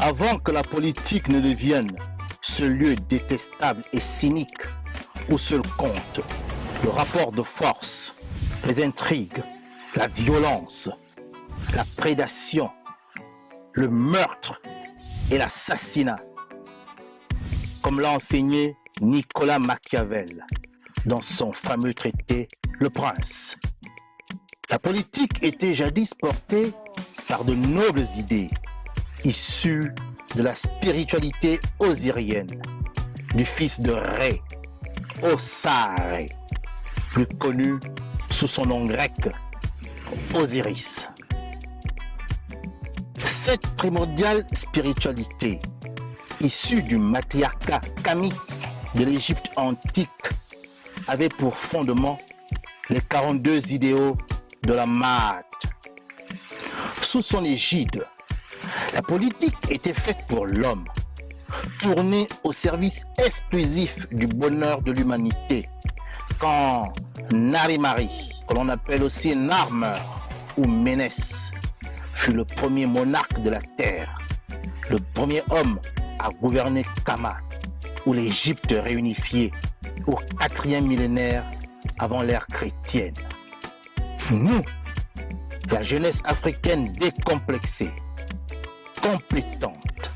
Avant que la politique ne devienne ce lieu détestable et cynique où seul compte le rapport de force, les intrigues, la violence, la prédation, le meurtre et l'assassinat, comme l'a enseigné Nicolas Machiavel dans son fameux traité Le Prince. La politique était jadis portée par de nobles idées issues de la spiritualité osirienne, du fils de Ré, Osare, plus connu sous son nom grec, Osiris. Cette primordiale spiritualité, issue du matriarcat kamique de l'Égypte antique, avait pour fondement les 42 idéaux de la Maat. Sous son égide, la politique était faite pour l'homme, tournée au service exclusif du bonheur de l'humanité, quand Narimari, que l'on appelle aussi Narmer ou Ménès, fut le premier monarque de la terre, le premier homme à gouverner Kama, ou l'Égypte réunifiée au 4e millénaire avant l'ère chrétienne. Nous, la jeunesse africaine décomplexée, compétente,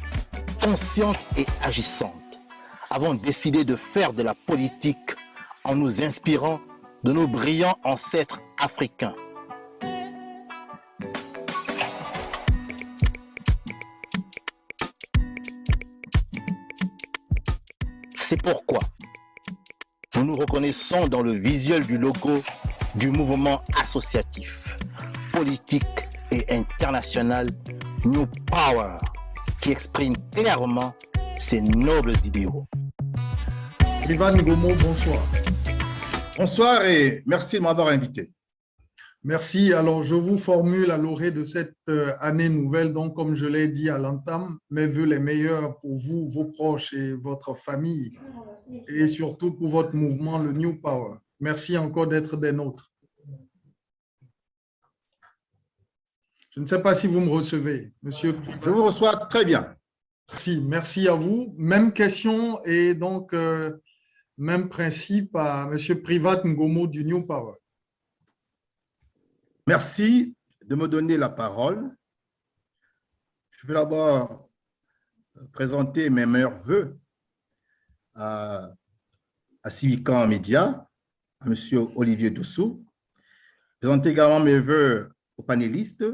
consciente et agissante, avons décidé de faire de la politique en nous inspirant de nos brillants ancêtres africains. C'est pourquoi nous nous reconnaissons dans le visuel du logo du mouvement associatif, politique et international New Power, qui exprime clairement ces nobles idéaux. Privat Ngomo, bonsoir. Bonsoir et merci de m'avoir invité. Merci. Alors, je vous formule à l'orée de cette année nouvelle, donc comme je l'ai dit à l'entame, mes vœux les meilleurs pour vous, vos proches et votre famille, et surtout pour votre mouvement, le New Power. Merci encore d'être des nôtres. Je ne sais pas si vous me recevez, monsieur. Je vous reçois très bien. Merci à vous. Même question et donc même principe à monsieur Privat Ngomo du New Power. Merci de me donner la parole. Je vais d'abord présenter mes meilleurs vœux à Civican Média, à M. Olivier Dossou. Présenter également mes vœux aux panélistes,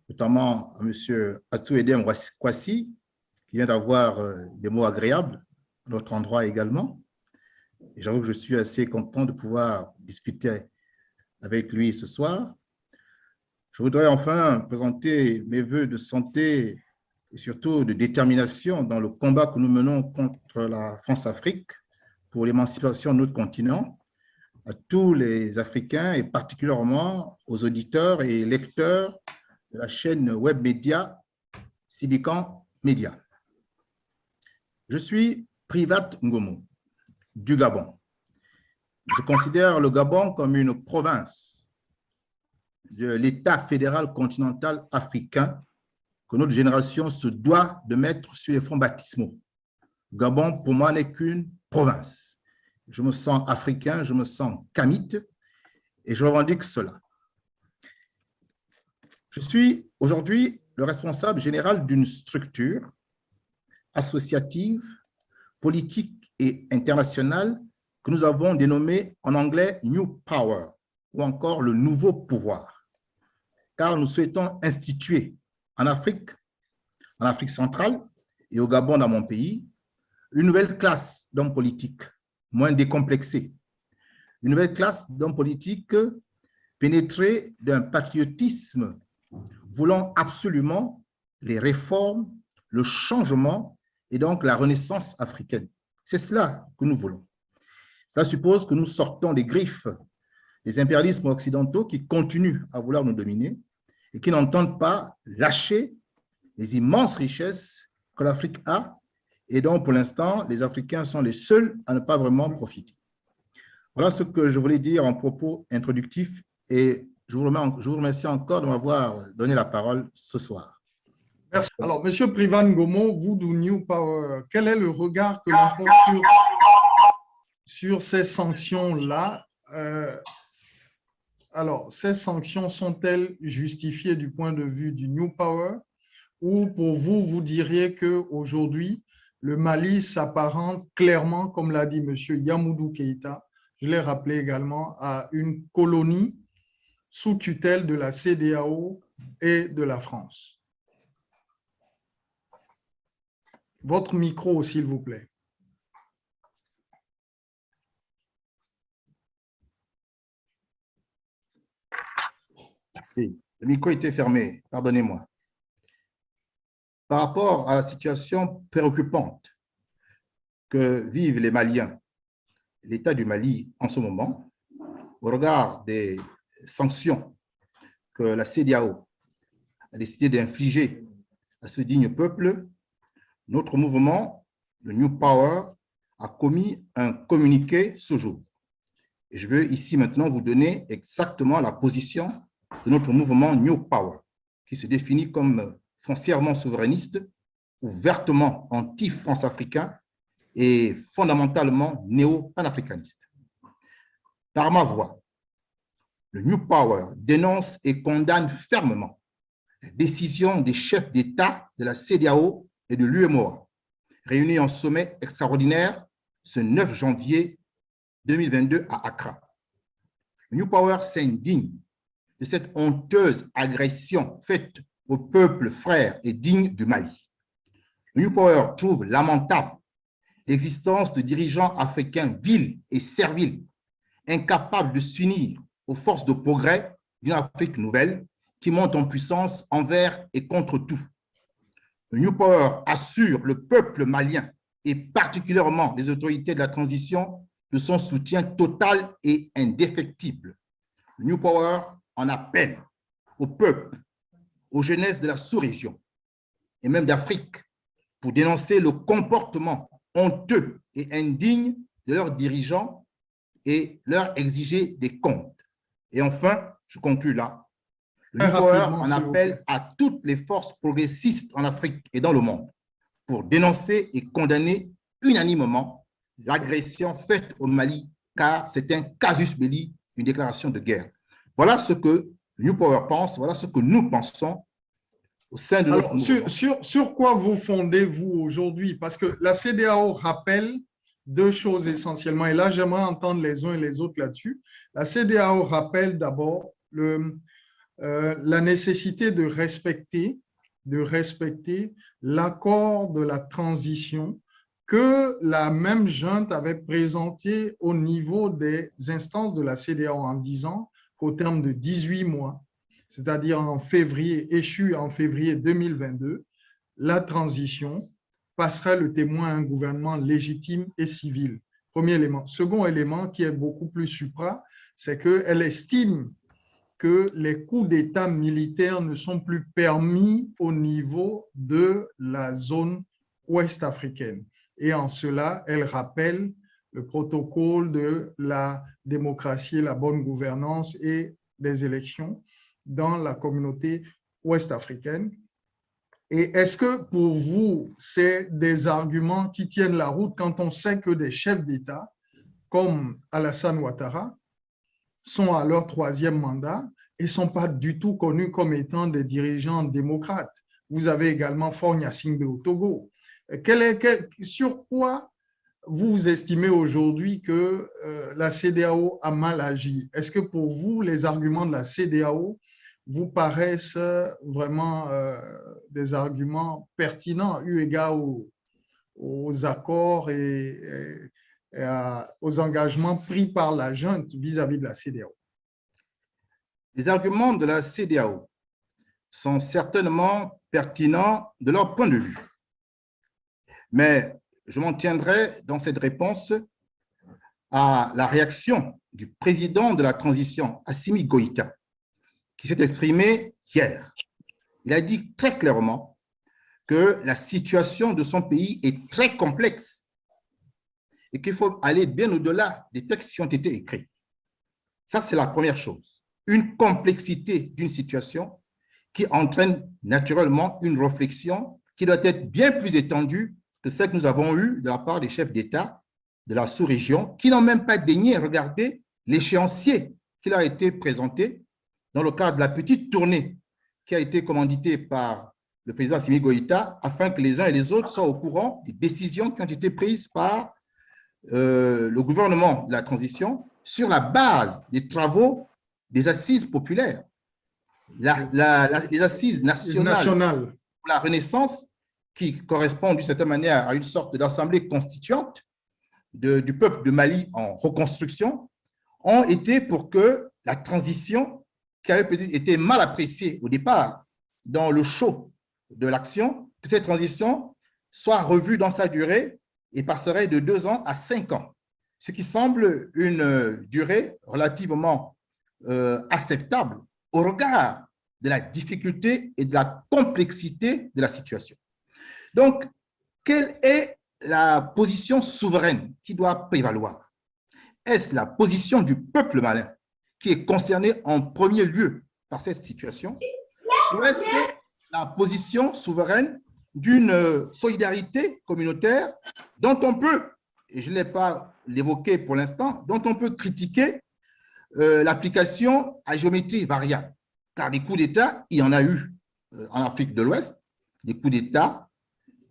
notamment à M. Atouedem Kwasi, qui vient d'avoir des mots agréables à notre endroit également. Et j'avoue que je suis assez content de pouvoir discuter avec lui ce soir. Je voudrais enfin présenter mes vœux de santé et surtout de détermination dans le combat que nous menons contre la France-Afrique pour l'émancipation de notre continent, à tous les Africains et particulièrement aux auditeurs et lecteurs de la chaîne web média Civican Média. Je suis Privat Ngomo du Gabon. Je considère le Gabon comme une province de l'État fédéral continental africain que notre génération se doit de mettre sur les fonds baptismaux. Le Gabon, pour moi, n'est qu'une province. Je me sens africain, je me sens kamite et je revendique cela. Je suis aujourd'hui le responsable général d'une structure associative, politique et internationale que nous avons dénommée en anglais New Power ou encore le nouveau pouvoir, car nous souhaitons instituer en Afrique centrale et au Gabon dans mon pays, une nouvelle classe d'hommes politiques moins décomplexés, une nouvelle classe d'hommes politiques pénétrés d'un patriotisme voulant absolument les réformes, le changement et donc la renaissance africaine. C'est cela que nous voulons. Cela suppose que nous sortons des griffes des impérialismes occidentaux qui continuent à vouloir nous dominer et qui n'entendent pas lâcher les immenses richesses que l'Afrique a et dont, pour l'instant, les Africains sont les seuls à ne pas vraiment profiter. Voilà ce que je voulais dire en propos introductifs et je vous remercie encore de m'avoir donné la parole ce soir. Merci. Alors, Monsieur Privan Gomo, vous du New Power, quel est le regard que l'on porte sur ces sanctions-là? Alors, ces sanctions sont-elles justifiées du point de vue du New Power ou pour vous, vous diriez qu'aujourd'hui, le Mali s'apparente clairement, comme l'a dit M. Yamoudou Keïta, je l'ai rappelé également, à une colonie sous tutelle de la CEDEAO et de la France? Votre micro, s'il vous plaît. Oui, le micro était fermé, pardonnez-moi. Par rapport à la situation préoccupante que vivent les Maliens, l'État du Mali en ce moment, au regard des sanctions que la CEDEAO a décidé d'infliger à ce digne peuple, notre mouvement, le New Power, a commis un communiqué ce jour. Et je veux ici maintenant vous donner exactement la position de notre mouvement New Power, qui se définit comme foncièrement souverainiste, ouvertement anti-France-africain et fondamentalement néo-panafricaniste. Par ma voix, le New Power dénonce et condamne fermement les décisions des chefs d'État de la CEDEAO et de l'UEMOA, réunis en sommet extraordinaire ce 9 janvier 2022 à Accra. Le New Power s'indigne de cette honteuse agression faite au peuple frère et digne du Mali. Le New Power trouve lamentable l'existence de dirigeants africains vils et serviles, incapables de s'unir aux forces de progrès d'une Afrique nouvelle qui monte en puissance envers et contre tout. Le New Power assure le peuple malien et particulièrement les autorités de la transition de son soutien total et indéfectible. Le New Power en appelle au peuple, aux jeunesses de la sous-région et même d'Afrique pour dénoncer le comportement honteux et indigne de leurs dirigeants et leur exiger des comptes. Et enfin, je conclus là, le New Power en appelle à toutes les forces progressistes en Afrique et dans le monde pour dénoncer et condamner unanimement l'agression faite au Mali, car c'est un casus belli, une déclaration de guerre. Voilà ce que le New Power pense, voilà ce que nous pensons au sein de notre mouvement. Sur quoi vous fondez-vous aujourd'hui? Parce que la CEDEAO rappelle deux choses essentiellement, et là j'aimerais entendre les uns et les autres là-dessus. La CEDEAO rappelle d'abord la nécessité de respecter l'accord de la transition que la même junte avait présenté au niveau des instances de la CEDEAO en disant qu'au terme de 18 mois, c'est-à-dire en février, échu en février 2022, la transition passerait le témoin à un gouvernement légitime et civil. Premier élément. Second élément, qui est beaucoup plus supra, c'est qu'elle estime que les coups d'État militaires ne sont plus permis au niveau de la zone ouest africaine. Et en cela, elle rappelle le protocole de la démocratie, la bonne gouvernance et des élections dans la communauté ouest africaine. Et est-ce que pour vous, c'est des arguments qui tiennent la route quand on sait que des chefs d'État comme Alassane Ouattara sont à leur troisième mandat et ne sont pas du tout connus comme étant des dirigeants démocrates? Vous avez également Faure Gnassingbé au Togo. Sur quoi vous estimez aujourd'hui que la CEDEAO a mal agi? Est-ce que pour vous, les arguments de la CEDEAO vous paraissent vraiment des arguments pertinents eu égard aux accords et aux engagements pris par la junte vis-à-vis de la CEDEAO? Les arguments de la CEDEAO sont certainement pertinents de leur point de vue. Mais je m'en tiendrai dans cette réponse à la réaction du président de la transition, Assimi Goïta, qui s'est exprimé hier. Il a dit très clairement que la situation de son pays est très complexe et qu'il faut aller bien au-delà des textes qui ont été écrits. Ça, c'est la première chose. Une complexité d'une situation qui entraîne naturellement une réflexion qui doit être bien plus étendue que celle que nous avons eue de la part des chefs d'État de la sous-région, qui n'ont même pas daigné regarder l'échéancier qui leur a été présenté dans le cadre de la petite tournée qui a été commanditée par le président Assimi Goïta, afin que les uns et les autres soient au courant des décisions qui ont été prises par le gouvernement de la transition sur la base des travaux des assises populaires, les assises nationales pour la Renaissance, qui correspondent d'une certaine manière à une sorte d'assemblée constituante du peuple de Mali en reconstruction, ont été pour que la transition, qui avait peut-être été mal appréciée au départ dans le show de l'action, que cette transition soit revue dans sa durée et passerait de 2 ans à 5 ans, ce qui semble une durée relativement acceptable au regard de la difficulté et de la complexité de la situation. Donc, quelle est la position souveraine qui doit prévaloir? Est-ce la position du peuple malien qui est concerné en premier lieu par cette situation, ou est-ce la position souveraine d'une solidarité communautaire dont on peut, et je ne l'ai pas évoqué pour l'instant, dont on peut critiquer l'application à géométrie variable, car des coups d'État, il y en a eu en Afrique de l'Ouest, des coups d'État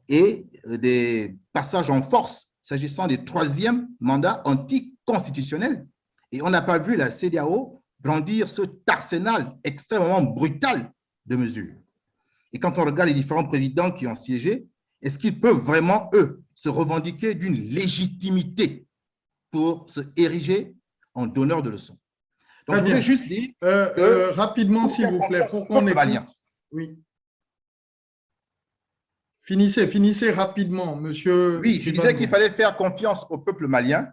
et des passages en force s'agissant des 3e mandats anticonstitutionnels. Et on n'a pas vu la CEDEAO brandir cet arsenal extrêmement brutal de mesures. Et quand on regarde les différents présidents qui ont siégé, est-ce qu'ils peuvent vraiment, eux, se revendiquer d'une légitimité pour se ériger en donneur de leçons? Donc, je voulais juste dire… rapidement, s'il vous plaît, pour qu'on écoute. Oui. Finissez rapidement, monsieur. Oui, je disais qu'il fallait faire confiance au peuple malien,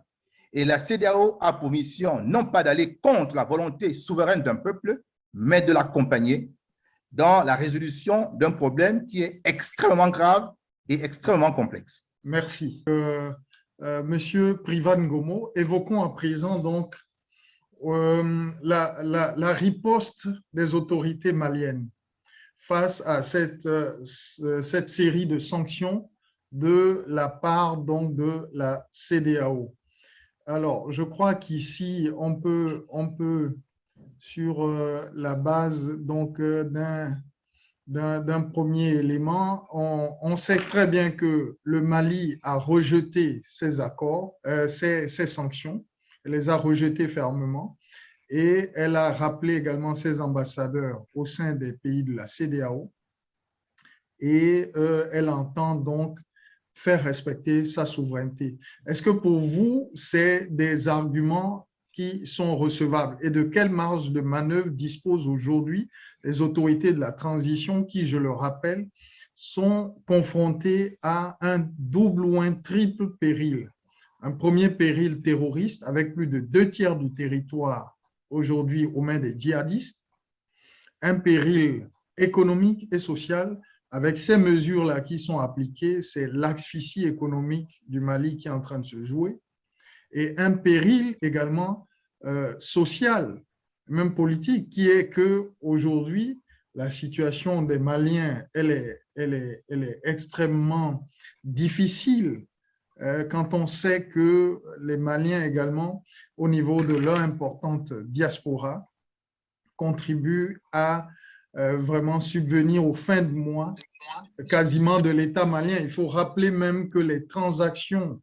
et la CEDEAO a pour mission non pas d'aller contre la volonté souveraine d'un peuple, mais de l'accompagner dans la résolution d'un problème qui est extrêmement grave et extrêmement complexe. Merci. Monsieur Privan Gomo, évoquons à présent donc la riposte des autorités maliennes face à cette série de sanctions de la part donc de la CEDEAO. Alors, je crois qu'ici, on peut, sur la base donc d'un premier élément, on sait très bien que le Mali a rejeté ces accords, ces sanctions, elle les a rejetées fermement, et elle a rappelé également ses ambassadeurs au sein des pays de la CEDEAO, et elle entend donc faire respecter sa souveraineté. Est-ce que pour vous, c'est des arguments qui sont recevables? Et de quelle marge de manœuvre disposent aujourd'hui les autorités de la transition qui, je le rappelle, sont confrontées à un double ou un triple péril? Un premier péril terroriste avec plus de 2/3 du territoire aujourd'hui aux mains des djihadistes, un péril économique et social avec ces mesures-là qui sont appliquées, c'est l'asphyxie économique du Mali qui est en train de se jouer, et un péril également social, même politique, qui est qu'aujourd'hui, la situation des Maliens, elle est extrêmement difficile quand on sait que les Maliens également, au niveau de leur importante diaspora, contribuent à vraiment subvenir aux fins de mois quasiment de l'État malien. Il faut rappeler même que les transactions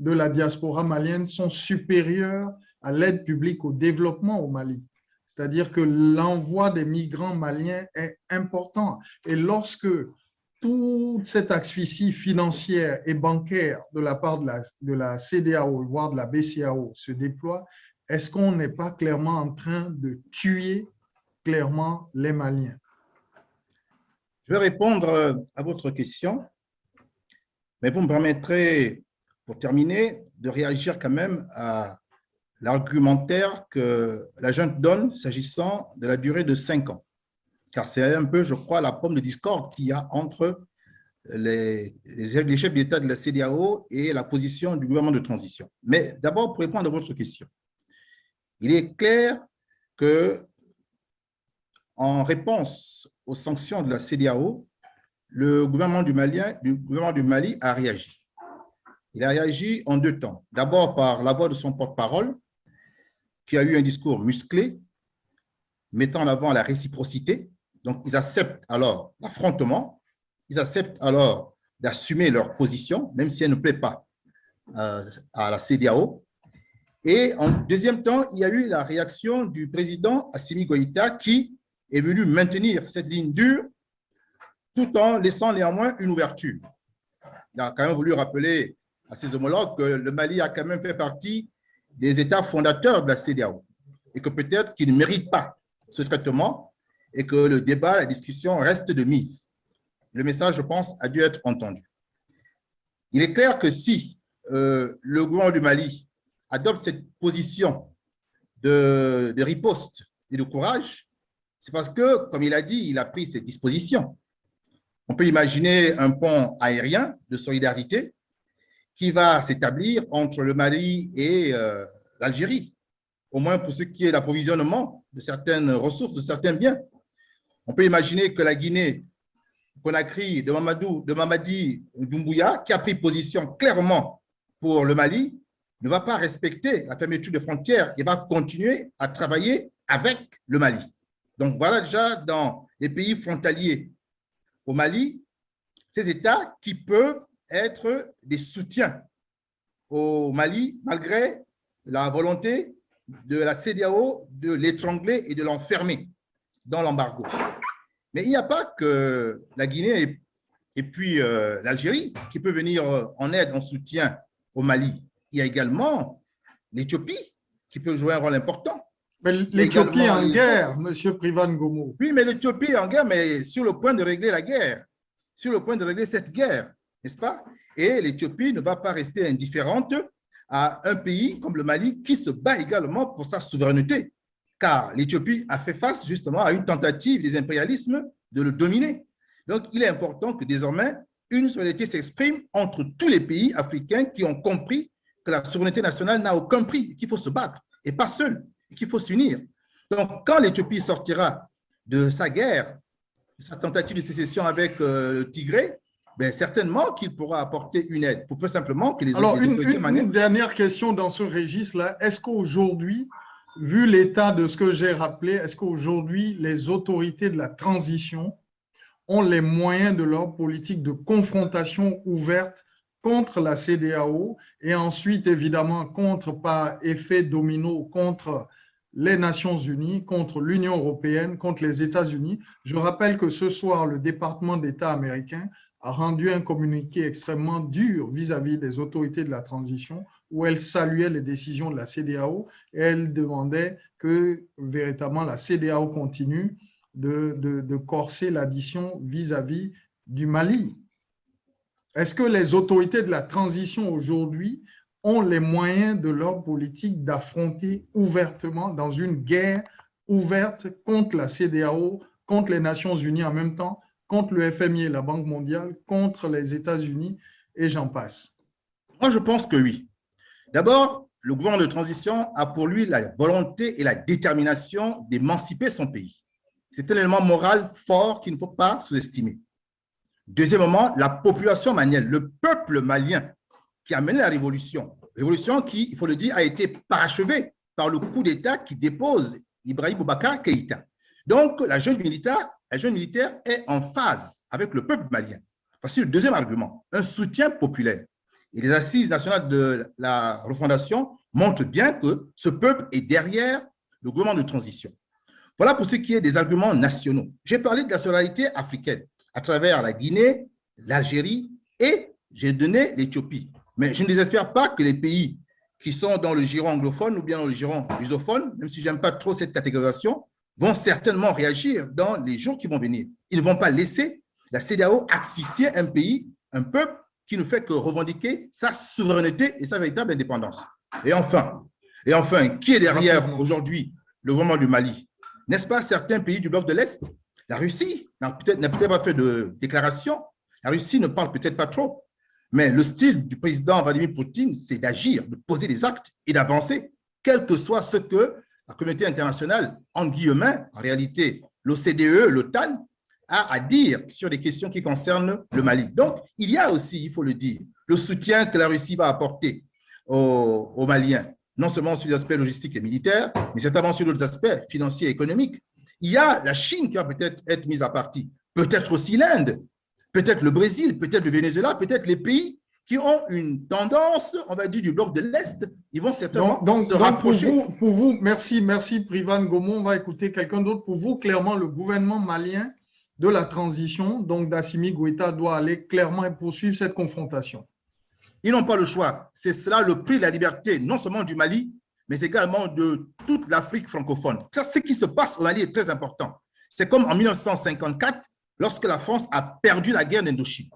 de la diaspora malienne sont supérieures à l'aide publique au développement au Mali. C'est-à-dire que l'envoi des migrants maliens est important. Et lorsque toute cette asphyxie financière et bancaire de la part de la CEDEAO, voire de la BCEAO, se déploie, est-ce qu'on n'est pas clairement en train de tuer clairement les Maliens? Je vais répondre à votre question, mais vous me permettrez, pour terminer, de réagir quand même à l'argumentaire que la junte donne s'agissant de la durée de 5 ans. Car c'est un peu, je crois, la pomme de discorde qu'il y a entre les chefs d'État de la CEDEAO et la position du gouvernement de transition. Mais d'abord, pour répondre à votre question, il est clair que, en réponse aux sanctions de la CEDEAO, le gouvernement du Mali a réagi. Il a réagi en deux temps. D'abord par la voix de son porte-parole, qui a eu un discours musclé, mettant en avant la réciprocité. Donc, ils acceptent alors l'affrontement, ils acceptent alors d'assumer leur position, même si elle ne plaît pas à la CEDEAO. Et en deuxième temps, il y a eu la réaction du président Assimi Goïta qui est venu maintenir cette ligne dure tout en laissant néanmoins une ouverture. Il a quand même voulu rappeler à ses homologues que le Mali a quand même fait partie des États fondateurs de la CEDEAO et que peut-être qu'il ne mérite pas ce traitement et que le débat, la discussion reste de mise. Le message, je pense, a dû être entendu. Il est clair que si le gouvernement du Mali adopte cette position de riposte et de courage, c'est parce que, comme il a dit, il a pris ses dispositions. On peut imaginer un pont aérien de solidarité qui va s'établir entre le Mali et l'Algérie, au moins pour ce qui est l'approvisionnement de certaines ressources, de certains biens. On peut imaginer que la Guinée, Conakry, de Mamadi Doumbouya, qui a pris position clairement pour le Mali, ne va pas respecter la fermeture des frontières et va continuer à travailler avec le Mali. Donc voilà déjà dans les pays frontaliers au Mali, ces États qui peuvent être des soutiens au Mali malgré la volonté de la CEDEAO de l'étrangler et de l'enfermer dans l'embargo. Mais il n'y a pas que la Guinée et puis l'Algérie qui peut venir en aide, en soutien au Mali. Il y a également l'Éthiopie qui peut jouer un rôle important. Mais l'Éthiopie est en guerre, M. Privan Gomo. Oui, mais l'Éthiopie est en guerre, mais sur le point de régler la guerre, sur le point de régler cette guerre, n'est-ce pas? Et l'Éthiopie ne va pas rester indifférente à un pays comme le Mali qui se bat également pour sa souveraineté, car l'Éthiopie a fait face justement à une tentative des impérialismes de le dominer. Donc, il est important que désormais, une souveraineté s'exprime entre tous les pays africains qui ont compris que la souveraineté nationale n'a aucun prix, qu'il faut se battre, et pas seul, et qu'il faut s'unir. Donc, quand l'Éthiopie sortira de sa guerre, de sa tentative de sécession avec le Tigré, ben certainement qu'il pourra apporter une aide, pour peu simplement que les Alors, autorités une dernière question dans ce registre-là. Est-ce qu'aujourd'hui, vu l'état de ce que j'ai rappelé, est-ce qu'aujourd'hui, les autorités de la transition ont les moyens de leur politique de confrontation ouverte contre la CEDEAO et ensuite, évidemment, contre, par effet domino, contre les Nations unies, contre l'Union européenne, contre les États-Unis? Je rappelle que ce soir, le département d'État américain a rendu un communiqué extrêmement dur vis-à-vis des autorités de la transition où elle saluait les décisions de la CEDEAO et elle demandait que véritablement la CEDEAO continue de corser l'addition vis-à-vis du Mali. Est-ce que les autorités de la transition aujourd'hui ont les moyens de leur politique d'affronter ouvertement dans une guerre ouverte contre la CEDEAO, contre les Nations unies en même temps, contre le FMI et la Banque mondiale, contre les États-Unis et j'en passe? Moi, je pense que oui. D'abord, le gouvernement de transition a pour lui la volonté et la détermination d'émanciper son pays. C'est un élément moral fort qu'il ne faut pas sous-estimer. Deuxièmement, la population malienne, le peuple malien qui a mené la révolution qui, il faut le dire, a été parachevée par le coup d'État qui dépose Ibrahim Boubacar Keïta. Donc, la jeune militaire est en phase avec le peuple malien. Voici le deuxième argument, un soutien populaire. Et les assises nationales de la refondation montrent bien que ce peuple est derrière le gouvernement de transition. Voilà pour ce qui est des arguments nationaux. J'ai parlé de la solidarité africaine à travers la Guinée, l'Algérie et j'ai donné l'Éthiopie. Mais je ne désespère pas que les pays qui sont dans le giron anglophone ou bien dans le giron lusophone, même si je n'aime pas trop cette catégorisation, vont certainement réagir dans les jours qui vont venir. Ils ne vont pas laisser la CEDEAO asphyxier un pays, un peuple qui ne fait que revendiquer sa souveraineté et sa véritable indépendance. Et enfin, qui est derrière aujourd'hui le gouvernement du Mali? N'est-ce pas certains pays du bloc de l'Est? La Russie n'a peut-être pas fait de déclaration. La Russie ne parle peut-être pas trop. Mais le style du président Vladimir Poutine, c'est d'agir, de poser des actes et d'avancer, quel que soit ce que la communauté internationale, en guillemets, en réalité, l'OCDE, l'OTAN, a à dire sur les questions qui concernent le Mali. Donc, il y a aussi, il faut le dire, le soutien que la Russie va apporter aux Maliens, non seulement sur les aspects logistiques et militaires, mais certainement sur d'autres aspects financiers et économiques. Il y a la Chine qui va peut-être être mise à partie, peut-être aussi l'Inde, peut-être le Brésil, peut-être le Venezuela, peut-être les pays qui ont une tendance, on va dire, du bloc de l'Est, ils vont certainement se rapprocher. Pour vous, merci Privan Gomo. On va écouter quelqu'un d'autre. Pour vous, clairement, le gouvernement malien de la transition, donc d'Assimi Goïta, doit aller clairement et poursuivre cette confrontation. Ils n'ont pas le choix. C'est cela le prix de la liberté, non seulement du Mali, mais également de toute l'Afrique francophone. Ce qui se passe au Mali est très important. C'est comme en 1954, lorsque la France a perdu la guerre d'Indochine.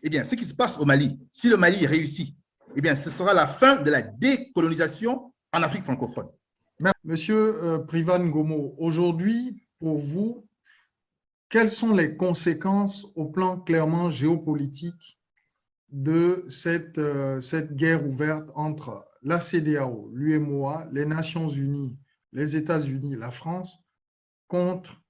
Eh bien, ce qui se passe au Mali, si le Mali réussit, eh bien, ce sera la fin de la décolonisation en Afrique francophone. Monsieur Privan Gomo, aujourd'hui, pour vous, quelles sont les conséquences au plan clairement géopolitique de cette guerre ouverte entre la CEDEAO, l'UEMOA, les Nations Unies, les États-Unis, la France, contre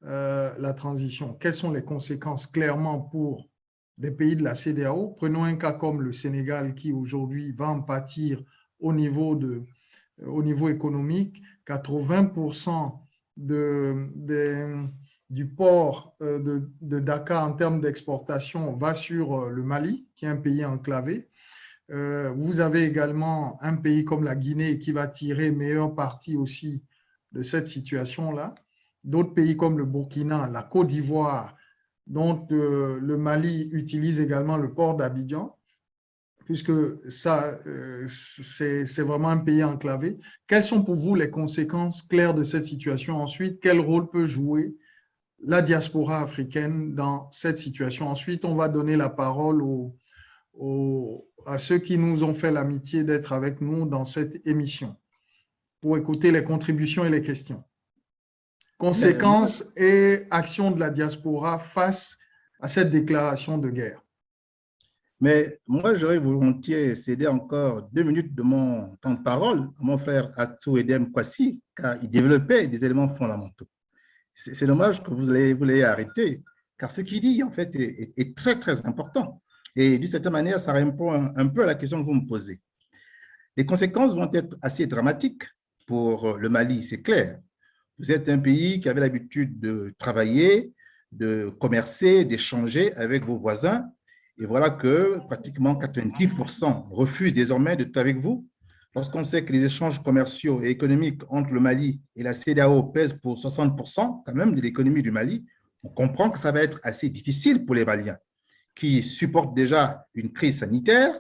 la transition? Quelles sont les conséquences clairement pour des pays de la CEDEAO? Prenons un cas comme le Sénégal qui aujourd'hui va en pâtir au niveau économique. 80% du port de Dakar en termes d'exportation va sur le Mali, qui est un pays enclavé. Vous avez également un pays comme la Guinée qui va tirer meilleure partie aussi de cette situation-là. D'autres pays comme le Burkina, la Côte d'Ivoire, dont le Mali utilise également le port d'Abidjan, puisque ça, c'est vraiment un pays enclavé. Quelles sont pour vous les conséquences claires de cette situation? Ensuite, quel rôle peut jouer la diaspora africaine dans cette situation? Ensuite, on va donner la parole à ceux qui nous ont fait l'amitié d'être avec nous dans cette émission pour écouter les contributions et les questions. Conséquences et actions de la diaspora face à cette déclaration de guerre. Mais moi, j'aurais volontiers cédé encore 2 minutes de mon temps de parole à mon frère Atou Edem Kwasi, car il développait des éléments fondamentaux. C'est dommage que vous l'ayez arrêté, car ce qu'il dit, en fait, est très, très important. Et d'une certaine manière, ça répond un peu à la question que vous me posez. Les conséquences vont être assez dramatiques pour le Mali, c'est clair. Vous êtes un pays qui avait l'habitude de travailler, de commercer, d'échanger avec vos voisins. Et voilà que pratiquement 90% refusent désormais d'être avec vous. Lorsqu'on sait que les échanges commerciaux et économiques entre le Mali et la CEDEAO pèsent pour 60% quand même de l'économie du Mali, on comprend que ça va être assez difficile pour les Maliens qui supportent déjà une crise sanitaire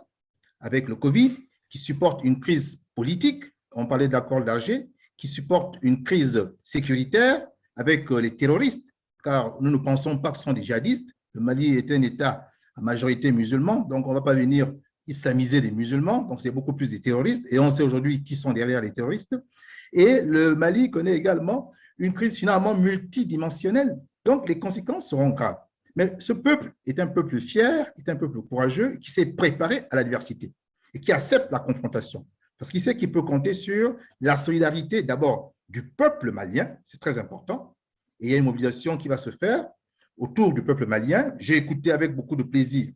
avec le Covid, qui supportent une crise politique, on parlait de l'accord d'Alger, qui supportent une crise sécuritaire avec les terroristes, car nous ne pensons pas que ce sont des djihadistes. Le Mali est un État à majorité musulman, donc on ne va pas venir islamiser les musulmans, donc c'est beaucoup plus des terroristes, et on sait aujourd'hui qui sont derrière les terroristes. Et le Mali connaît également une crise finalement multidimensionnelle, donc les conséquences seront graves. Mais ce peuple est un peuple fier, est un peuple courageux, qui s'est préparé à l'adversité et qui accepte la confrontation, parce qu'il sait qu'il peut compter sur la solidarité d'abord du peuple malien, c'est très important, et il y a une mobilisation qui va se faire autour du peuple malien. J'ai écouté avec beaucoup de plaisir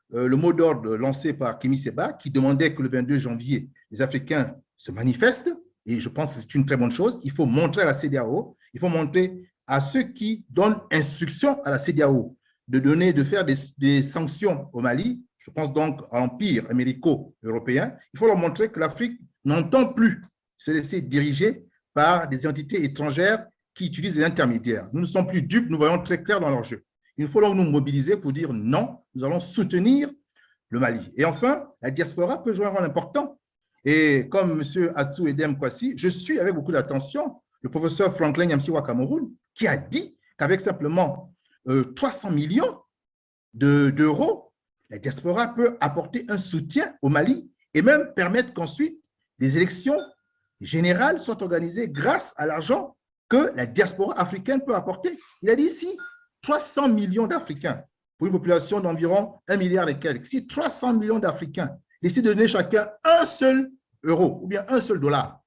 le mot d'ordre lancé par Kémy Séba qui demandait que le 22 janvier, les Africains se manifestent, et je pense que c'est une très bonne chose. Il faut montrer à la CEDEAO, il faut montrer à ceux qui donnent instruction à la CEDEAO de faire des sanctions au Mali. Je pense donc à l'empire américo-européen. Il faut leur montrer que l'Afrique n'entend plus se laisser diriger par des entités étrangères qui utilisent des intermédiaires. Nous ne sommes plus dupes, nous voyons très clair dans leur jeu. Il faut donc nous mobiliser pour dire non, nous allons soutenir le Mali. Et enfin, la diaspora peut jouer un rôle important. Et comme M. Atou Edem Kwasi, je suis avec beaucoup d'attention le professeur Franklin Nyamsiwa Cameroun qui a dit qu'avec simplement 300 millions d'euros, la diaspora peut apporter un soutien au Mali et même permettre qu'ensuite des élections générales soient organisées grâce à l'argent que la diaspora africaine peut apporter. Il a dit ici 300 millions d'Africains pour une population d'environ 1 milliard et quelques. Si 300 millions d'Africains décident de donner chacun un seul euro ou bien un seul dollar,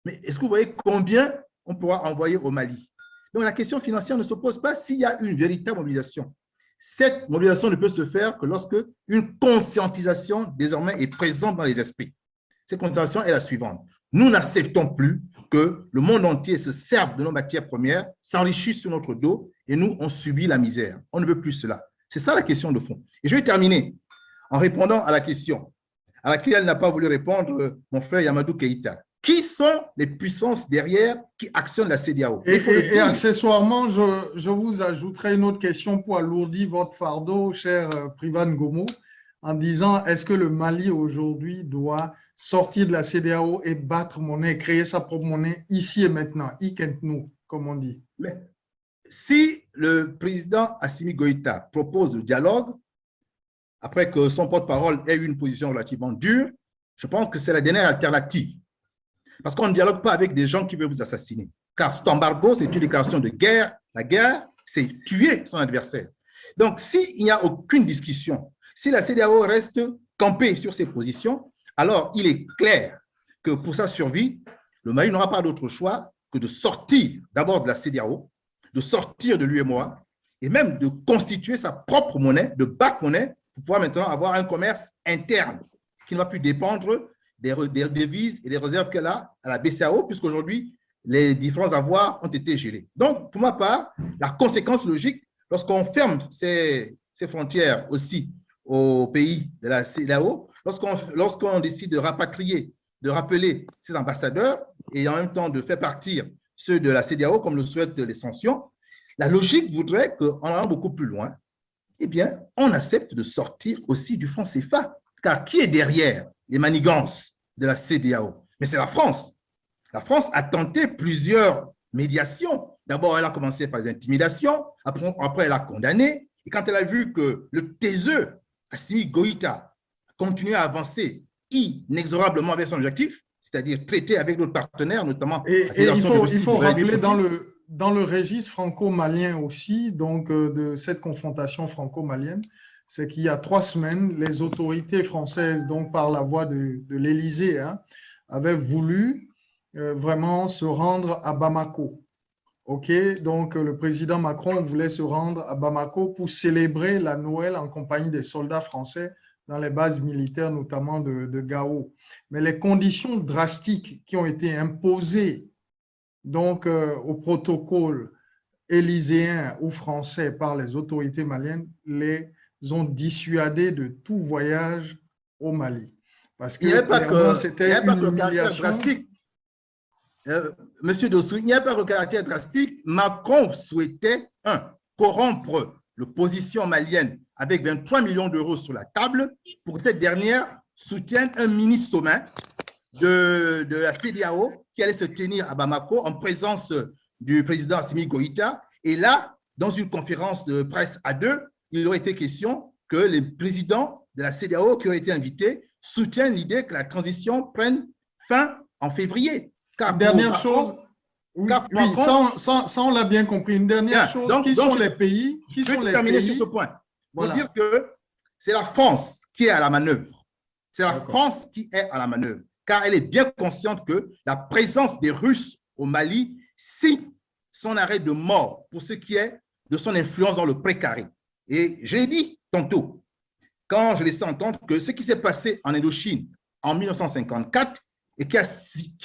mais est-ce que vous voyez combien on pourra envoyer au Mali? Donc, la question financière ne se pose pas s'il y a une véritable mobilisation. Cette mobilisation ne peut se faire que lorsque une conscientisation désormais est présente dans les esprits. Cette conscientisation est la suivante. Nous n'acceptons plus que le monde entier se serve de nos matières premières, s'enrichisse sur notre dos et nous, on subit la misère. On ne veut plus cela. C'est ça la question de fond. Et je vais terminer en répondant à la question à laquelle n'a pas voulu répondre mon frère Yamadou Keïta. Qui sont les puissances derrière qui actionnent la CEDEAO? Et accessoirement, je vous ajouterai une autre question pour alourdir votre fardeau, cher Privan Gomo, en disant, est-ce que le Mali aujourd'hui doit sortir de la CEDEAO et battre monnaie, créer sa propre monnaie ici et maintenant, nous, comme on dit? Mais si le président Assimi Goïta propose le dialogue, après que son porte-parole ait eu une position relativement dure, je pense que c'est la dernière alternative. Parce qu'on ne dialogue pas avec des gens qui veulent vous assassiner. Car cet embargo, c'est une déclaration de guerre. La guerre, c'est tuer son adversaire. Donc, s'il n'y a aucune discussion, si la CEDEAO reste campée sur ses positions, alors il est clair que pour sa survie, le Mali n'aura pas d'autre choix que de sortir d'abord de la CEDEAO, de sortir de l'UEMOA et même de constituer sa propre monnaie, de battre monnaie, pour pouvoir maintenant avoir un commerce interne qui ne va plus dépendre des devises et des réserves qu'elle a à la BCEAO, puisqu'aujourd'hui, les différents avoirs ont été gelés. Donc, pour ma part, la conséquence logique, lorsqu'on ferme ces frontières aussi aux pays de la CEDEAO, lorsqu'on décide de rapatrier, de rappeler ces ambassadeurs et en même temps de faire partir ceux de la CEDEAO, comme le souhaitent les sanctions, la logique voudrait qu'en allant beaucoup plus loin, eh bien, on accepte de sortir aussi du franc CFA. Car qui est derrière les manigances de la CEDEAO? Mais c'est la France. La France a tenté plusieurs médiations. D'abord, elle a commencé par les intimidations. Après, elle a condamné. Et quand elle a vu que le taiseux, Assimi Goïta, continuait à avancer inexorablement vers son objectif, c'est-à-dire traiter avec d'autres partenaires, notamment… Et il faut rappeler dans le registre franco-malien aussi, donc de cette confrontation franco-malienne, c'est qu'il y a 3 semaines, les autorités françaises, donc par la voix de l'Élysée, avaient voulu vraiment se rendre à Bamako. OK, donc le président Macron voulait se rendre à Bamako pour célébrer la Noël en compagnie des soldats français dans les bases militaires, notamment de Gao. Mais les conditions drastiques qui ont été imposées donc, au protocole élyséen ou français par les autorités maliennes, les ont dissuadés de tout voyage au Mali. Parce que c'était une humiliation. Monsieur Dossou, il n'y a pas le caractère drastique. Macron souhaitait, corrompre l'opposition malienne avec 23 millions d'euros sur la table pour que cette dernière soutienne un mini-sommet de la CEDEAO qui allait se tenir à Bamako en présence du président Assimi Goïta. Et là, dans une conférence de presse à deux, il aurait été question que les présidents de la CEDEAO qui auraient été invités soutiennent l'idée que la transition prenne fin en février. Car dernière chose, ça on l'a bien compris. Une dernière chose, qui sont les pays qui sont les pays… Je vais terminer sur ce point pour dire que c'est la France qui est à la manœuvre. C'est la France qui est à la manœuvre, car elle est bien consciente que la présence des Russes au Mali signe son arrêt de mort pour ce qui est de son influence dans le précaré. Et je l'ai dit tantôt, quand je laissais entendre que ce qui s'est passé en Indochine en 1954 et qui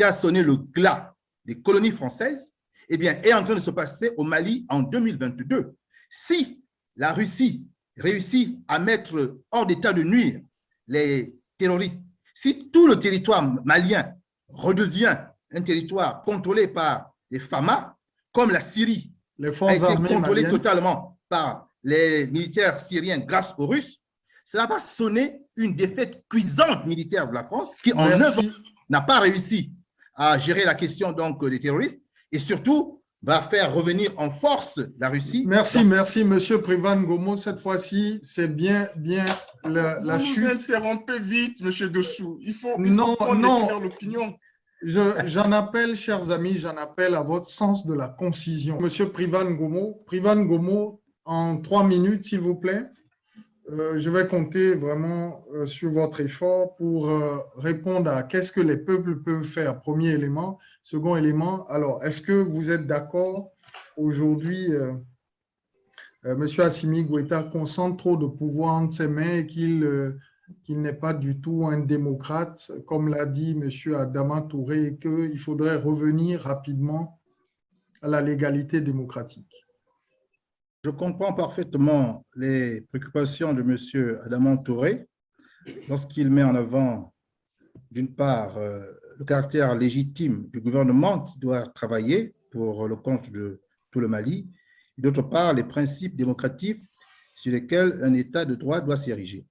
a sonné le glas des colonies françaises, eh bien, est en train de se passer au Mali en 2022. Si la Russie réussit à mettre hors d'état de nuire les terroristes, si tout le territoire malien redevient un territoire contrôlé par les FAMA, comme la Syrie a été contrôlée totalement par les militaires syriens grâce aux Russes, cela va sonner une défaite cuisante militaire de la France qui, en 9 ans, n'a pas réussi à gérer la question donc, des terroristes et surtout va faire revenir en force la Russie. Merci, merci, Monsieur Privan Gomo. Cette fois-ci, c'est bien la chute. Vous interrompez vite, Monsieur Dossou. Il faut qu'on éclaire l'opinion. J'en appelle, chers amis, j'en appelle à votre sens de la concision. Monsieur Privan Gomo, en 3 minutes, s'il vous plaît. Je vais compter vraiment sur votre effort pour répondre à qu'est-ce que les peuples peuvent faire, premier élément. Second élément, alors, est-ce que vous êtes d'accord aujourd'hui, M. Assimi Goïta concentre trop de pouvoir entre ses mains et qu'il n'est pas du tout un démocrate, comme l'a dit M. Adama Touré, et qu'il faudrait revenir rapidement à la légalité démocratique. Je comprends parfaitement les préoccupations de M. Adama Touré lorsqu'il met en avant, d'une part, le caractère légitime du gouvernement qui doit travailler pour le compte de tout le Mali, et d'autre part, les principes démocratiques sur lesquels un État de droit doit s'ériger.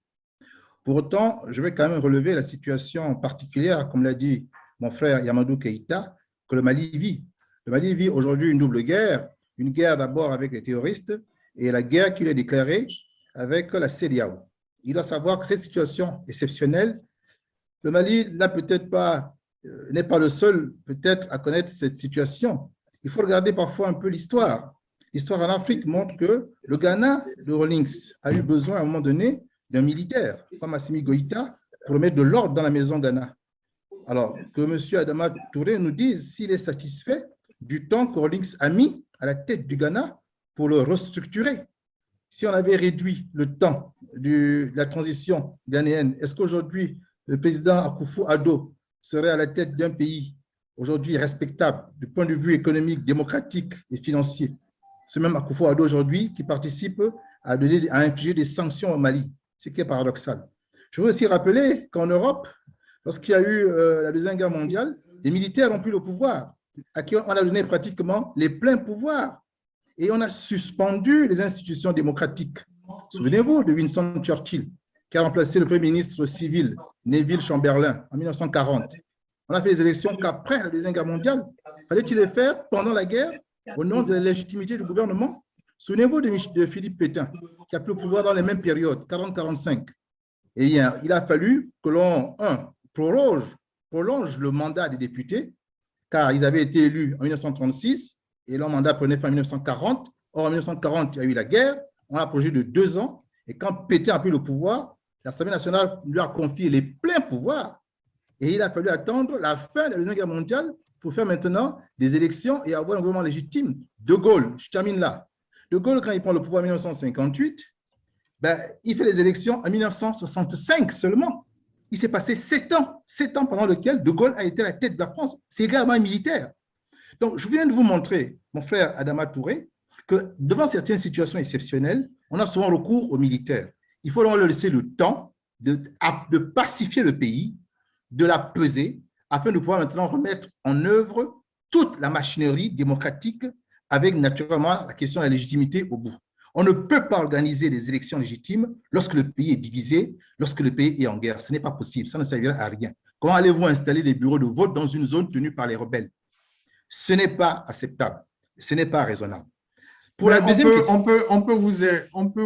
Pour autant, je vais quand même relever la situation particulière, comme l'a dit mon frère Yamadou Keïta, que le Mali vit. Le Mali vit aujourd'hui une double guerre, une guerre d'abord avec les terroristes et la guerre qu'il a déclarée avec la CEDEAO. Il doit savoir que cette situation exceptionnelle, le Mali n'est pas le seul peut-être à connaître cette situation. Il faut regarder parfois un peu l'histoire. L'histoire en Afrique montre que le Ghana de Rawlings a eu besoin à un moment donné d'un militaire, comme Assimi Goïta, pour remettre de l'ordre dans la maison Ghana. Alors, que M. Adama Touré nous dise s'il est satisfait du temps que Rawlings a mis à la tête du Ghana pour le restructurer. Si on avait réduit le temps de la transition ghanéenne, est-ce qu'aujourd'hui, le président Akufo-Addo serait à la tête d'un pays aujourd'hui respectable du point de vue économique, démocratique et financier? C'est même Akufo-Addo aujourd'hui qui participe à infliger des sanctions au Mali, ce qui est paradoxal. Je veux aussi rappeler qu'en Europe, lorsqu'il y a eu la Deuxième Guerre mondiale, les militaires ont pris le pouvoir, à qui on a donné pratiquement les pleins pouvoirs et on a suspendu les institutions démocratiques. Souvenez-vous de Winston Churchill, qui a remplacé le Premier ministre civil Neville Chamberlain en 1940. On a fait les élections qu'après la Deuxième Guerre mondiale. Fallait-il les faire pendant la guerre au nom de la légitimité du gouvernement? Souvenez-vous de Philippe Pétain, qui a pris le pouvoir dans les mêmes périodes, 40-45. Et il a fallu que l'on prolonge le mandat des députés, car ils avaient été élus en 1936 et leur mandat prenait fin en 1940. Or, en 1940, il y a eu la guerre, on a prolongé de 2 ans. Et quand Pétain a pris le pouvoir, l'Assemblée nationale lui a confié les pleins pouvoirs. Et il a fallu attendre la fin de la Deuxième Guerre mondiale pour faire maintenant des élections et avoir un gouvernement légitime. De Gaulle, je termine là. De Gaulle, quand il prend le pouvoir en 1958, il fait les élections en 1965 seulement. Il s'est passé 7 ans pendant lesquels De Gaulle a été à la tête de la France. C'est également un militaire. Donc, je viens de vous montrer, mon frère Adama Touré, que devant certaines situations exceptionnelles, on a souvent recours aux militaires. Il faut leur laisser le temps de pacifier le pays, de la peser, afin de pouvoir maintenant remettre en œuvre toute la machinerie démocratique avec naturellement la question de la légitimité au bout. On ne peut pas organiser des élections légitimes lorsque le pays est divisé, lorsque le pays est en guerre. Ce n'est pas possible, ça ne servira à rien. Comment allez-vous installer des bureaux de vote dans une zone tenue par les rebelles? Ce n'est pas acceptable, ce n'est pas raisonnable. Pour la deuxième question, on peut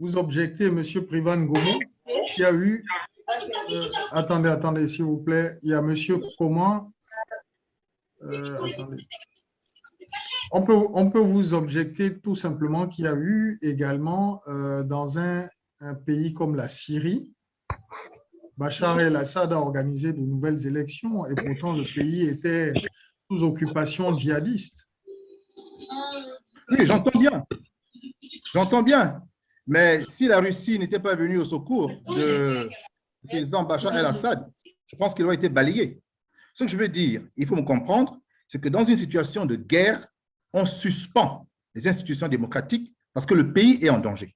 vous objecter, M. Privan Gomo, qui a eu… attendez, s'il vous plaît. Il y a M. Comment… attendez. On peut vous objecter tout simplement qu'il y a eu également dans un pays comme la Syrie, Bachar el-Assad a organisé de nouvelles élections et pourtant le pays était sous occupation djihadiste. Oui, j'entends bien. Mais si la Russie n'était pas venue au secours du président Bachar el-Assad, je pense qu'il aurait été balayé. Ce que je veux dire, il faut me comprendre, c'est que dans une situation de guerre, on suspend les institutions démocratiques parce que le pays est en danger.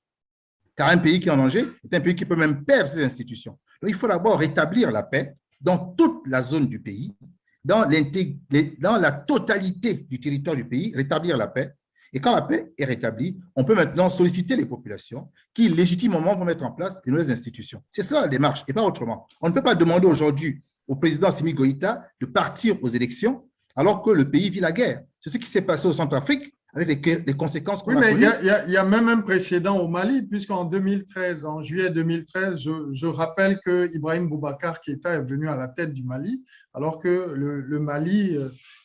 Car un pays qui est en danger est un pays qui peut même perdre ses institutions. Donc, il faut d'abord rétablir la paix dans toute la zone du pays, dans la totalité du territoire du pays, rétablir la paix. Et quand la paix est rétablie, on peut maintenant solliciter les populations qui, légitimement, vont mettre en place de nouvelles institutions. C'est ça la démarche, et pas autrement. On ne peut pas demander aujourd'hui au président Assimi Goïta de partir aux élections alors que le pays vit la guerre. C'est ce qui s'est passé au Centrafrique avec les conséquences qu'on a connues. Oui, mais il y a même un précédent au Mali, puisqu'en 2013, en juillet 2013, je rappelle que Ibrahim Boubacar Keïta est venu à la tête du Mali, alors que le Mali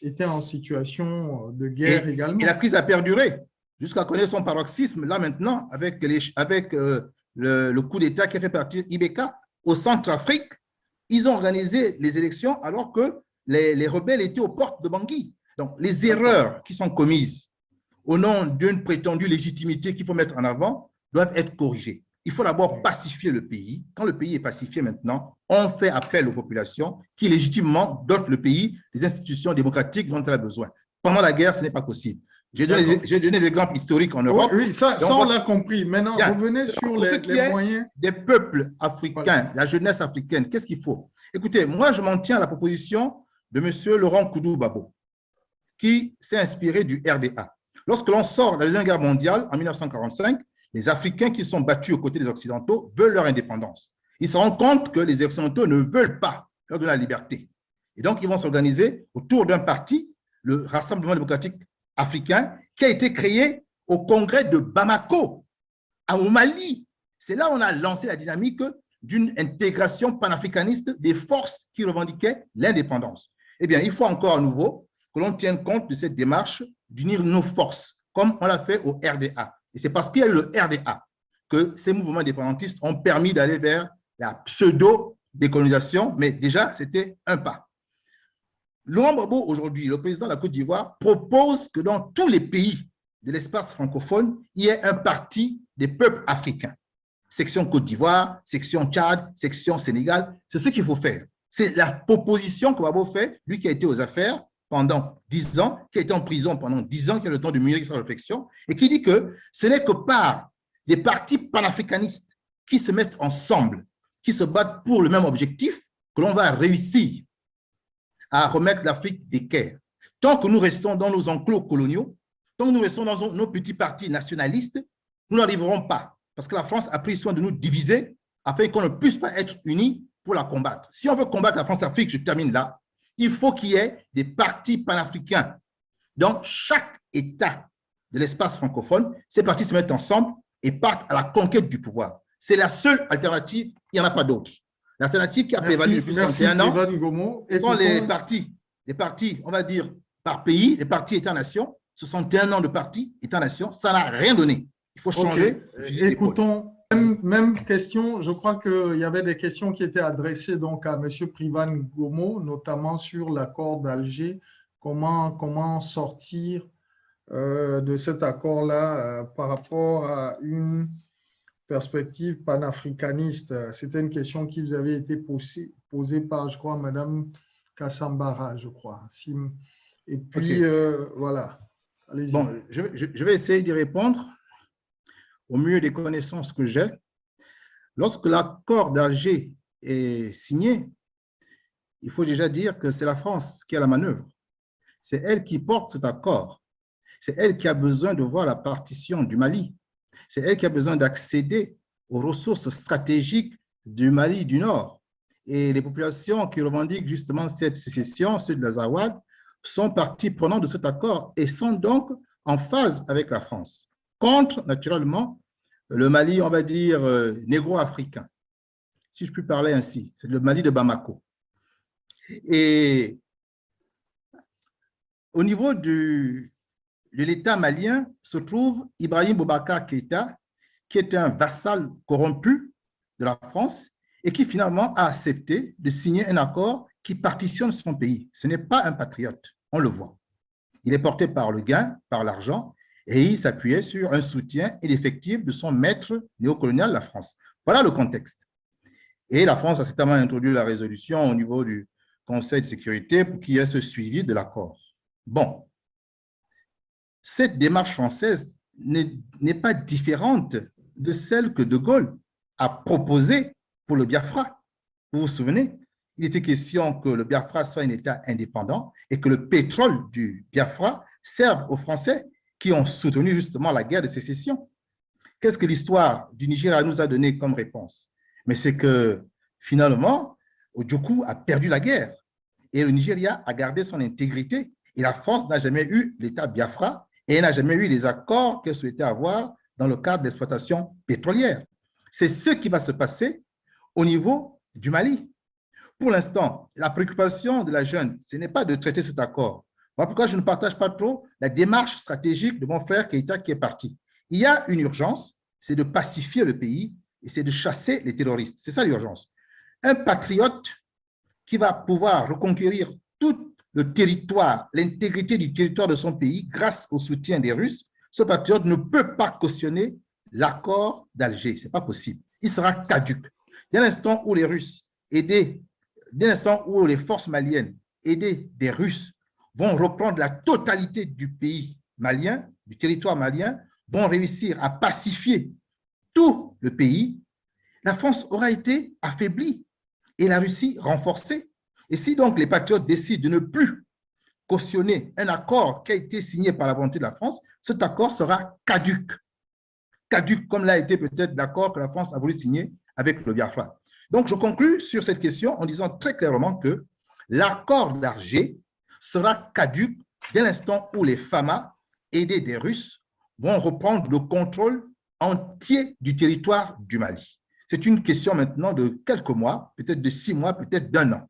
était en situation de guerre également. Et la crise a perduré jusqu'à connaître son paroxysme, là maintenant, avec le coup d'État qui a fait partir Ibeka au Centrafrique. Ils ont organisé les élections alors que les rebelles étaient aux portes de Bangui. Donc, les erreurs qui sont commises au nom d'une prétendue légitimité qu'il faut mettre en avant, doivent être corrigées. Il faut d'abord pacifier le pays. Quand le pays est pacifié maintenant, on fait appel aux populations qui légitimement dotent le pays des institutions démocratiques dont elle a besoin. Pendant la guerre, ce n'est pas possible. J'ai donné des exemples historiques en Europe. Oui, ça on l'a compris. Maintenant, revenez sur les moyens. Des peuples africains, la jeunesse africaine, qu'est-ce qu'il faut? Écoutez, moi, je m'en tiens à la proposition de M. Laurent Koudou-Babo, qui s'est inspiré du RDA. Lorsque l'on sort de la Deuxième Guerre mondiale, en 1945, les Africains qui sont battus aux côtés des Occidentaux veulent leur indépendance. Ils se rendent compte que les Occidentaux ne veulent pas leur donner la liberté. Et donc, ils vont s'organiser autour d'un parti, le Rassemblement démocratique africain, qui a été créé au congrès de Bamako, au Mali. C'est là où on a lancé la dynamique d'une intégration panafricaniste des forces qui revendiquaient l'indépendance. Eh bien, il faut encore à nouveau que l'on tienne compte de cette démarche d'unir nos forces, comme on l'a fait au RDA. Et c'est parce qu'il y a eu le RDA que ces mouvements indépendantistes ont permis d'aller vers la pseudo-décolonisation, mais déjà, c'était un pas. Laurent Gbagbo, aujourd'hui, le président de la Côte d'Ivoire, propose que dans tous les pays de l'espace francophone, il y ait un parti des peuples africains. Section Côte d'Ivoire, section Tchad, section Sénégal, c'est ce qu'il faut faire. C'est la proposition que Gbagbo fait, lui qui a été aux affaires pendant 10 ans, qui a été en prison pendant 10 ans, qui a le temps de mûrir sa réflexion, et qui dit que ce n'est que par des partis panafricanistes qui se mettent ensemble, qui se battent pour le même objectif, que l'on va réussir à remettre l'Afrique d'équerre. Tant que nous restons dans nos enclos coloniaux, tant que nous restons dans nos petits partis nationalistes, nous n'arriverons pas, parce que la France a pris soin de nous diviser afin qu'on ne puisse pas être unis pour la combattre. Si on veut combattre la France-Afrique, je termine là, il faut qu'il y ait des partis panafricains. Dans chaque État de l'espace francophone, ces partis se mettent ensemble et partent à la conquête du pouvoir. C'est la seule alternative, il n'y en a pas d'autre. L'alternative qui a prévalu depuis 61 ans, ce sont les partis, on va dire, par pays, les partis État-nation, 61 ans de partis État-nation, ça n'a rien donné. Il faut changer. Écoutons, même question, je crois qu'il y avait des questions qui étaient adressées donc à M. Privan Gomo, notamment sur l'accord d'Alger. Comment sortir de cet accord-là par rapport à une perspective panafricaniste? C'était une question qui vous avait été posée par, je crois, Mme Kassambara, je crois. Et puis, voilà. Allez-y. Bon, je vais essayer d'y répondre au mieux des connaissances que j'ai. Lorsque l'accord d'Alger est signé, il faut déjà dire que c'est la France qui a la manœuvre. C'est elle qui porte cet accord. C'est elle qui a besoin de voir la partition du Mali. C'est elle qui a besoin d'accéder aux ressources stratégiques du Mali du Nord. Et les populations qui revendiquent justement cette sécession, ceux de l'Azawad, sont partie prenante de cet accord et sont donc en phase avec la France, contre, naturellement, le Mali, on va dire, négro-africain, si je puis parler ainsi. C'est le Mali de Bamako. Et au niveau de l'État malien se trouve Ibrahim Boubacar Keïta, qui est un vassal corrompu de la France et qui finalement a accepté de signer un accord qui partitionne son pays. Ce n'est pas un patriote, on le voit. Il est porté par le gain, par l'argent, et il s'appuyait sur un soutien ineffectif de son maître néocolonial, la France. Voilà le contexte. Et la France a certainement introduit la résolution au niveau du Conseil de sécurité pour qu'il y ait ce suivi de l'accord. Bon, cette démarche française n'est pas différente de celle que De Gaulle a proposée pour le Biafra. Vous vous souvenez? Il était question que le Biafra soit un État indépendant et que le pétrole du Biafra serve aux Français qui ont soutenu justement la guerre de sécession. Qu'est-ce que l'histoire du Nigeria nous a donné comme réponse? Mais c'est que finalement, Ojukwu a perdu la guerre et le Nigeria a gardé son intégrité et la France n'a jamais eu l'État Biafra et elle n'a jamais eu les accords qu'elle souhaitait avoir dans le cadre d'exploitation pétrolière. C'est ce qui va se passer au niveau du Mali. Pour l'instant, la préoccupation de la jeune, ce n'est pas de traiter cet accord. Voilà pourquoi je ne partage pas trop la démarche stratégique de mon frère Keïta qui est parti. Il y a une urgence, c'est de pacifier le pays et c'est de chasser les terroristes. C'est ça l'urgence. Un patriote qui va pouvoir reconquérir tout le territoire, l'intégrité du territoire de son pays grâce au soutien des Russes, ce patriote ne peut pas cautionner l'accord d'Alger. Ce n'est pas possible. Il sera caduc. Dès l'instant où les Russes, dès l'instant où les forces maliennes, aidées des Russes, vont reprendre la totalité du pays malien, du territoire malien, vont réussir à pacifier tout le pays, la France aura été affaiblie et la Russie renforcée. Et si donc les patriotes décident de ne plus cautionner un accord qui a été signé par la volonté de la France, cet accord sera caduc. Caduc, comme l'a été peut-être l'accord que la France a voulu signer avec le Biafra. Donc, je conclus sur cette question en disant très clairement que l'accord d'Alger sera caduc dès l'instant où les FAMA, aidés des Russes, vont reprendre le contrôle entier du territoire du Mali. C'est une question maintenant de quelques mois, peut-être de 6 mois, peut-être d'1 an.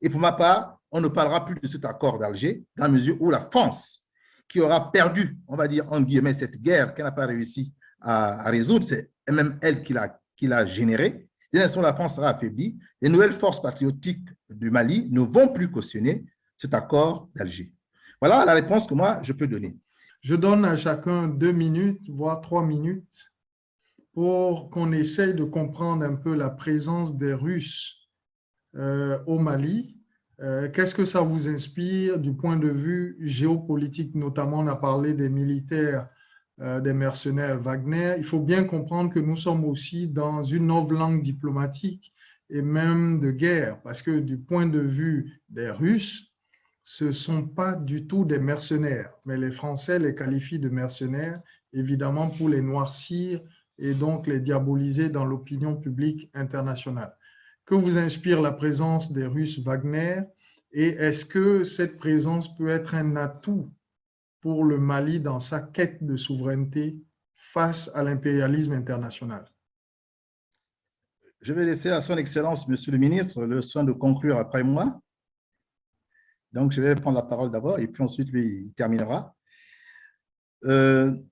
Et pour ma part, on ne parlera plus de cet accord d'Alger dans la mesure où la France, qui aura perdu, on va dire en guillemets, cette guerre qu'elle n'a pas réussi à résoudre, c'est même elle qui l'a générée. Dès l'instant où la France sera affaiblie, les nouvelles forces patriotiques du Mali ne vont plus cautionner cet accord d'Alger. Voilà la réponse que moi, je peux donner. Je donne à chacun 2 minutes, voire 3 minutes, pour qu'on essaye de comprendre un peu la présence des Russes au Mali. Qu'est-ce que ça vous inspire du point de vue géopolitique? Notamment, on a parlé des militaires, des mercenaires Wagner. Il faut bien comprendre que nous sommes aussi dans une nouvelle langue diplomatique et même de guerre, parce que du point de vue des Russes, ce ne sont pas du tout des mercenaires, mais les Français les qualifient de mercenaires, évidemment pour les noircir et donc les diaboliser dans l'opinion publique internationale. Que vous inspire la présence des Russes Wagner et est-ce que cette présence peut être un atout pour le Mali dans sa quête de souveraineté face à l'impérialisme international? Je vais laisser à son Excellence, Monsieur le ministre, le soin de conclure après moi. Donc, je vais prendre la parole d'abord et puis ensuite, lui, il terminera. Le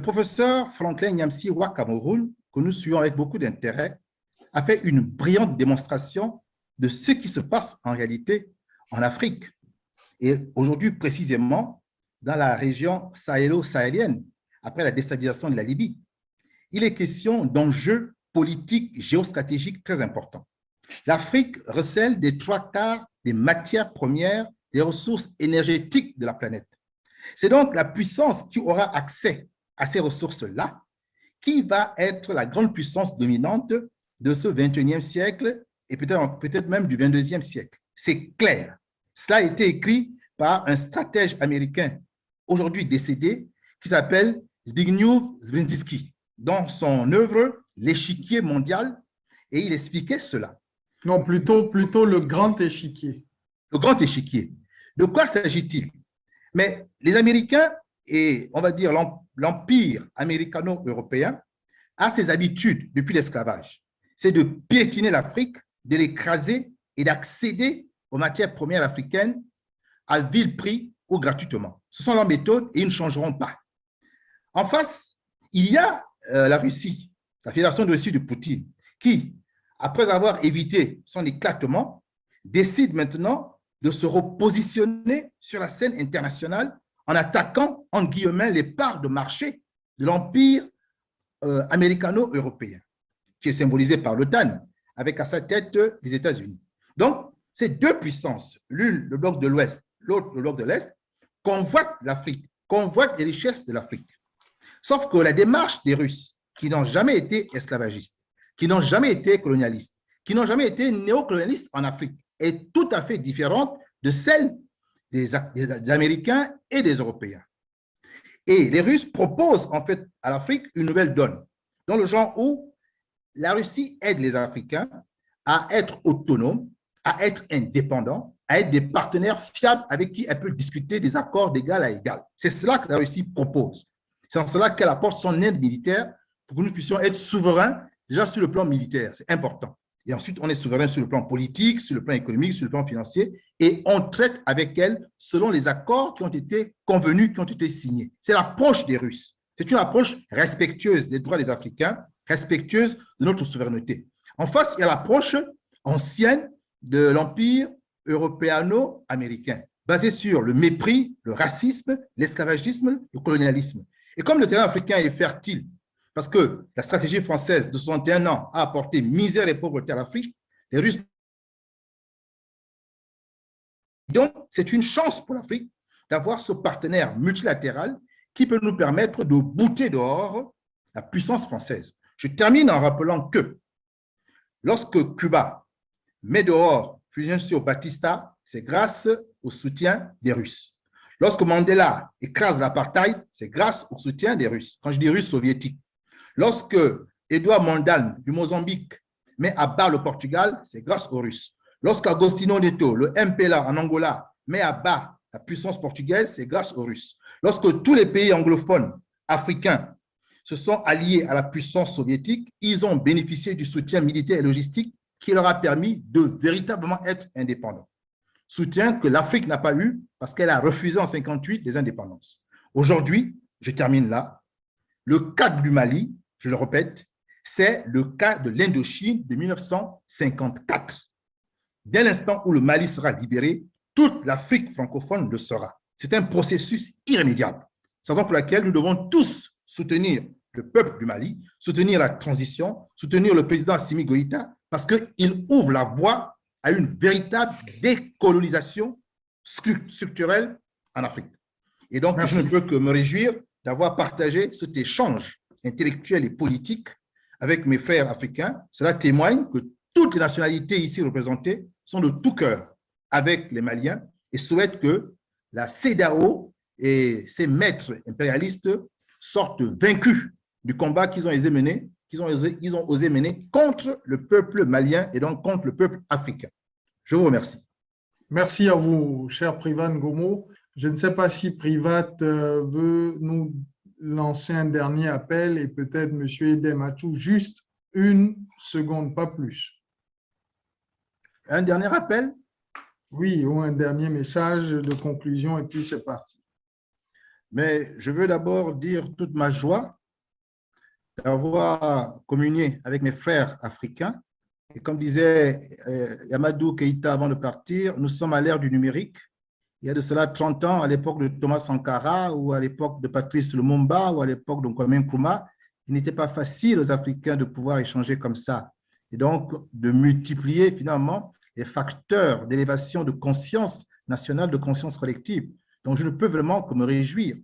professeur Franklin Nyamsi Ouattara, que nous suivons avec beaucoup d'intérêt, a fait une brillante démonstration de ce qui se passe en réalité en Afrique et aujourd'hui précisément dans la région sahélo-sahélienne après la déstabilisation de la Libye. Il est question d'enjeux politiques géostratégiques très importants. L'Afrique recèle des 3/4 des matières premières, des ressources énergétiques de la planète. C'est donc la puissance qui aura accès à ces ressources-là qui va être la grande puissance dominante de ce 21e siècle et peut-être même du 22e siècle. C'est clair. Cela a été écrit par un stratège américain aujourd'hui décédé qui s'appelle Zbigniew Brzezinski dans son œuvre « L'échiquier mondial » et il expliquait cela. Non, plutôt le grand échiquier. Le grand échiquier. De quoi s'agit-il? Mais les Américains et, on va dire, l'empire américano-européen a ses habitudes depuis l'esclavage. C'est de piétiner l'Afrique, de l'écraser et d'accéder aux matières premières africaines à vil prix ou gratuitement. Ce sont leurs méthodes et ils ne changeront pas. En face, il y a la Russie, la Fédération de Russie de Poutine, qui, après avoir évité son éclatement, décide maintenant de se repositionner sur la scène internationale en attaquant, en guillemets, les parts de marché de l'empire américano-européen, qui est symbolisé par l'OTAN, avec à sa tête les États-Unis. Donc, ces deux puissances, l'une le bloc de l'Ouest, l'autre le bloc de l'Est, convoitent l'Afrique, convoitent les richesses de l'Afrique. Sauf que la démarche des Russes, qui n'ont jamais été esclavagistes, qui n'ont jamais été colonialistes, qui n'ont jamais été néocolonialistes en Afrique, est tout à fait différente de celle des Américains et des Européens. Et les Russes proposent en fait à l'Afrique une nouvelle donne, dans le genre où la Russie aide les Africains à être autonomes, à être indépendants, à être des partenaires fiables avec qui elle peut discuter des accords d'égal à égal. C'est cela que la Russie propose. C'est en cela qu'elle apporte son aide militaire pour que nous puissions être souverains déjà sur le plan militaire. C'est important. Et ensuite, on est souverain sur le plan politique, sur le plan économique, sur le plan financier, et on traite avec elle selon les accords qui ont été convenus, qui ont été signés. C'est l'approche des Russes. C'est une approche respectueuse des droits des Africains, respectueuse de notre souveraineté. En face, il y a l'approche ancienne de l'empire européano-américain, basée sur le mépris, le racisme, l'esclavagisme, le colonialisme. Et comme le terrain africain est fertile, parce que la stratégie française de 61 ans a apporté misère et pauvreté à l'Afrique, les Russes. Donc, c'est une chance pour l'Afrique d'avoir ce partenaire multilatéral qui peut nous permettre de bouter dehors la puissance française. Je termine en rappelant que lorsque Cuba met dehors Fulgencio Batista, c'est grâce au soutien des Russes. Lorsque Mandela écrase l'apartheid, c'est grâce au soutien des Russes. Quand je dis Russes soviétiques. Lorsque Edouard Mondlane du Mozambique met à bas le Portugal, c'est grâce aux Russes. Lorsque Agostinho Neto, le MPLA en Angola, met à bas la puissance portugaise, c'est grâce aux Russes. Lorsque tous les pays anglophones africains se sont alliés à la puissance soviétique, ils ont bénéficié du soutien militaire et logistique qui leur a permis de véritablement être indépendants. Soutien que l'Afrique n'a pas eu parce qu'elle a refusé en 1958 les indépendances. Aujourd'hui, je termine là, le cas du Mali, je le répète, c'est le cas de l'Indochine de 1954. Dès l'instant où le Mali sera libéré, toute l'Afrique francophone le sera. C'est un processus irrémédiable. C'est la raison pour laquelle nous devons tous soutenir le peuple du Mali, soutenir la transition, soutenir le président Assimi Goïta, parce qu'il ouvre la voie à une véritable décolonisation structurelle en Afrique. Et donc, je ne peux que me réjouir d'avoir partagé cet échange intellectuel et politique avec mes frères africains. Cela témoigne que toutes les nationalités ici représentées sont de tout cœur avec les Maliens et souhaitent que la CEDEAO et ses maîtres impérialistes sortent vaincus du combat qu'ils ont osé mener contre le peuple malien et donc contre le peuple africain. Je vous remercie. Merci à vous, cher Privat Ngomo. Je ne sais pas si Privat veut nous lancer un dernier appel et peut-être M. Edematou, juste une seconde, pas plus. Un dernier appel? Oui, ou un dernier message de conclusion et puis c'est parti. Mais je veux d'abord dire toute ma joie d'avoir communié avec mes frères africains. Et comme disait Yamadou Keïta avant de partir, nous sommes à l'ère du numérique. Il y a de cela 30 ans, à l'époque de Thomas Sankara ou à l'époque de Patrice Lumumba ou à l'époque de Kwame Nkrumah, il n'était pas facile aux Africains de pouvoir échanger comme ça. Et donc, de multiplier finalement les facteurs d'élévation de conscience nationale, de conscience collective. Donc, je ne peux vraiment que me réjouir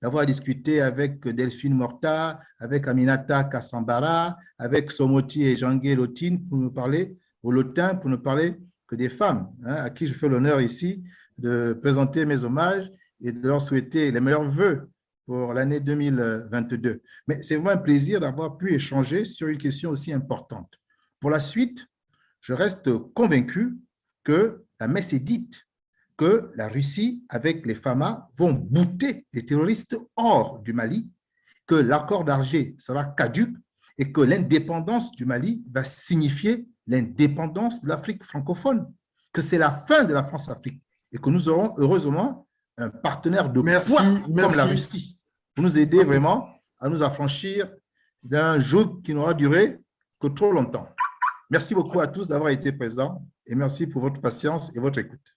d'avoir discuté avec Delphine Morta, avec Aminata Kassambara, avec Somoti et Jangué Lotine pour nous parler, ou Lotin pour ne parler que des femmes, à qui je fais l'honneur ici de présenter mes hommages et de leur souhaiter les meilleurs vœux pour l'année 2022. Mais c'est vraiment un plaisir d'avoir pu échanger sur une question aussi importante. Pour la suite, je reste convaincu que la messe est dite, que la Russie, avec les FAMA, vont bouter les terroristes hors du Mali, que l'accord d'Alger sera caduc et que l'indépendance du Mali va signifier l'indépendance de l'Afrique francophone, que c'est la fin de la France-Afrique et que nous aurons heureusement un partenaire de poids comme la Russie pour nous aider vraiment à nous affranchir d'un joug qui n'aura duré que trop longtemps. Merci beaucoup à tous d'avoir été présents et merci pour votre patience et votre écoute.